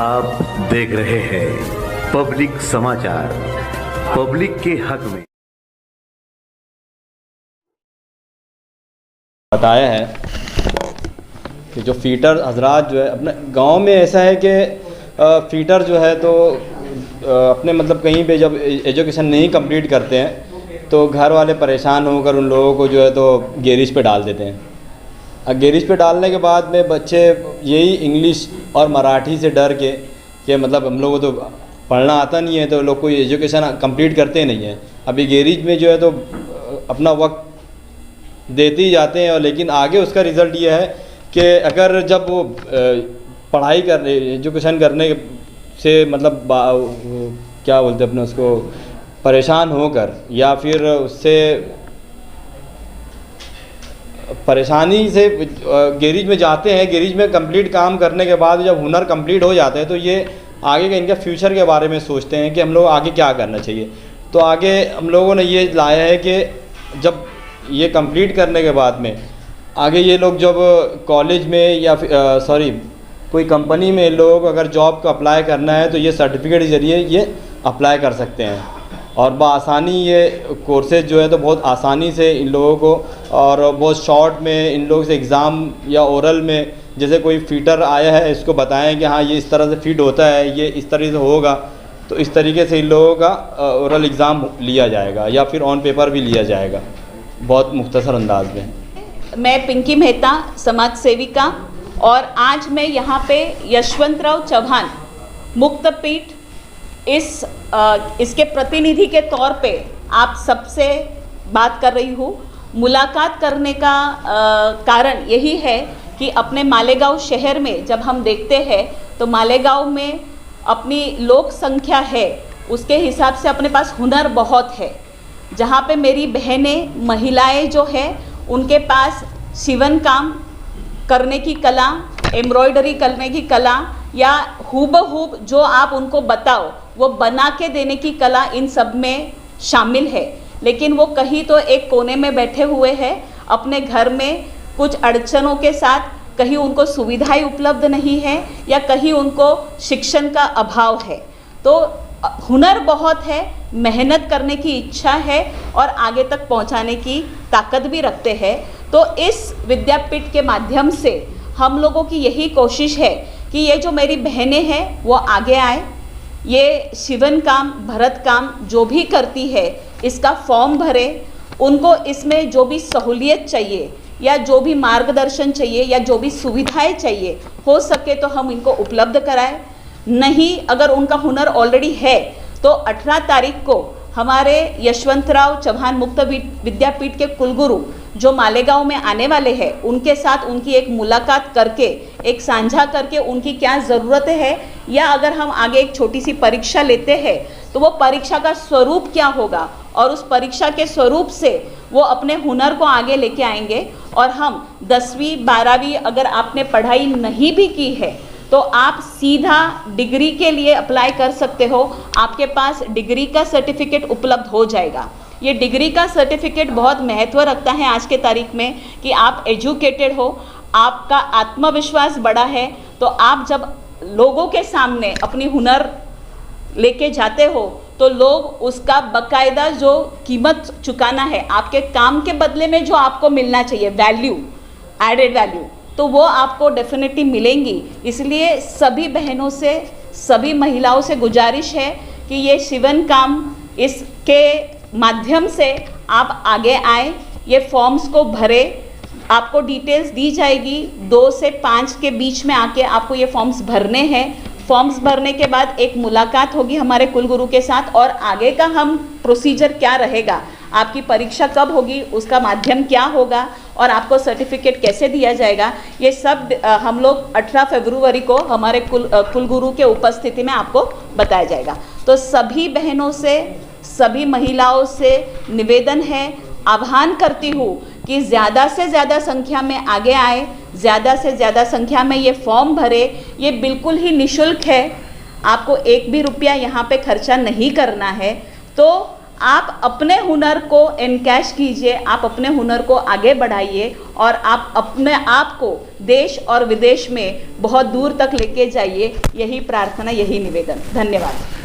आप देख रहे हैं पब्लिक समाचार, पब्लिक के हक में। बताया है कि जो फीटर हजरात जो है अपने गांव में ऐसा है कि फीटर जो है तो अपने मतलब कहीं पे जब एजुकेशन नहीं कंप्लीट करते हैं तो घर वाले परेशान होकर उन लोगों को जो है तो गैरेज पे डाल देते हैं। अब गैरेज पे डालने के बाद में बच्चे यही इंग्लिश और मराठी से डर के कि मतलब हम लोगों को तो पढ़ना आता नहीं है तो लोग कोई एजुकेशन कंप्लीट करते नहीं हैं। अभी गैरेज में जो है तो अपना वक्त देते ही जाते हैं और लेकिन आगे उसका रिज़ल्ट ये है कि अगर जब वो पढ़ाई करने एजुकेशन करने से मतलब क्या बोलते हैं अपने उसको परेशान होकर या फिर उससे परेशानी से गैरेज में जाते हैं, गैरेज में कंप्लीट काम करने के बाद जब हुनर कंप्लीट हो जाते हैं तो ये आगे का इनका फ्यूचर के बारे में सोचते हैं कि हम लोग आगे क्या करना चाहिए। तो आगे हम लोगों ने ये लाया है कि जब ये कंप्लीट करने के बाद में आगे ये लोग जब कॉलेज में या कोई कंपनी में लोग अगर जॉब को अप्लाई करना है तो ये सर्टिफिकेट के ज़रिए ये अप्लाई कर सकते हैं और बआसानी ये कोर्सेज जो है तो बहुत आसानी से इन लोगों को और बहुत शॉर्ट में इन लोगों से एग्ज़ाम या ओरल में जैसे कोई फीटर आया है इसको बताएं कि हाँ ये इस तरह से फिट होता है, ये इस तरह से होगा, तो इस तरीके से इन लोगों का ओरल एग्ज़ाम लिया जाएगा या फिर ऑन पेपर भी लिया जाएगा बहुत मुख्तसर अंदाज में। मैं पिंकी मेहता, समाज सेविका, और आज मैं यहाँ पे यशवंतराव चौहान मुक्तपीठ इसके प्रतिनिधि के तौर पे आप सबसे बात कर रही हूँ। मुलाकात करने का कारण यही है कि अपने मालेगांव शहर में जब हम देखते हैं तो मालेगांव में अपनी लोक संख्या है उसके हिसाब से अपने पास हुनर बहुत है। जहाँ पे मेरी बहनें महिलाएं जो है उनके पास सिवन काम करने की कला, एम्ब्रॉयडरी करने की कला या हूबहूब जो आप उनको बताओ वो बना के देने की कला इन सब में शामिल है। लेकिन वो कहीं तो एक कोने में बैठे हुए हैं अपने घर में कुछ अड़चनों के साथ, कहीं उनको सुविधाएं उपलब्ध नहीं है या कहीं उनको शिक्षण का अभाव है। तो हुनर बहुत है, मेहनत करने की इच्छा है और आगे तक पहुंचाने की ताकत भी रखते हैं। तो इस विद्यापीठ के माध्यम से हम लोगों की यही कोशिश है कि ये जो मेरी बहनें हैं वो आगे आए, ये शिवन काम, भरत काम जो भी करती है इसका फॉर्म भरे, उनको इसमें जो भी सहूलियत चाहिए या जो भी मार्गदर्शन चाहिए या जो भी सुविधाएं चाहिए हो सके तो हम इनको उपलब्ध कराएं। नहीं, अगर उनका हुनर ऑलरेडी है तो 18 तारीख को हमारे यशवंतराव चौहान मुक्त विद्यापीठ के कुलगुरु जो मालेगांव में आने वाले हैं उनके साथ उनकी एक मुलाकात करके एक साझा करके उनकी क्या ज़रूरतें है या अगर हम आगे एक छोटी सी परीक्षा लेते हैं तो वो परीक्षा का स्वरूप क्या होगा और उस परीक्षा के स्वरूप से वो अपने हुनर को आगे लेके आएंगे। और हम 10वीं 12वीं अगर आपने पढ़ाई नहीं भी की है तो आप सीधा डिग्री के लिए अप्लाई कर सकते हो, आपके पास डिग्री का सर्टिफिकेट उपलब्ध हो जाएगा। ये डिग्री का सर्टिफिकेट बहुत महत्व रखता है आज के तारीख में कि आप एजुकेटेड हो, आपका आत्मविश्वास बड़ा है, तो आप जब लोगों के सामने अपनी हुनर लेके जाते हो तो लोग उसका बकायदा जो कीमत चुकाना है आपके काम के बदले में जो आपको मिलना चाहिए वैल्यू, एडेड वैल्यू, तो वो आपको डेफिनेटली मिलेंगी। इसलिए सभी बहनों से, सभी महिलाओं से गुजारिश है कि ये शिवन काम इसके माध्यम से आप आगे आए, ये फॉर्म्स को भरे, आपको डिटेल्स दी जाएगी। 2 से 5 के बीच में आके आपको ये फॉर्म्स भरने हैं। फॉर्म्स भरने के बाद एक मुलाकात होगी हमारे कुलगुरु के साथ और आगे का हम प्रोसीजर क्या रहेगा, आपकी परीक्षा कब होगी, उसका माध्यम क्या होगा और आपको सर्टिफिकेट कैसे दिया जाएगा, ये सब हम लोग 18 फरवरी को हमारे कुलगुरु के उपस्थिति में आपको बताया जाएगा। तो सभी बहनों से, सभी महिलाओं से निवेदन है, आह्वान करती हूँ कि ज़्यादा से ज़्यादा संख्या में आगे आए, ज़्यादा से ज़्यादा संख्या में ये फॉर्म भरे। ये बिल्कुल ही निःशुल्क है, आपको 1 भी रुपया यहाँ पे खर्चा नहीं करना है। तो आप अपने हुनर को एनकैश कीजिए, आप अपने हुनर को आगे बढ़ाइए और आप अपने आप को देश और विदेश में बहुत दूर तक लेके जाइए। यही प्रार्थना, यही निवेदन। धन्यवाद।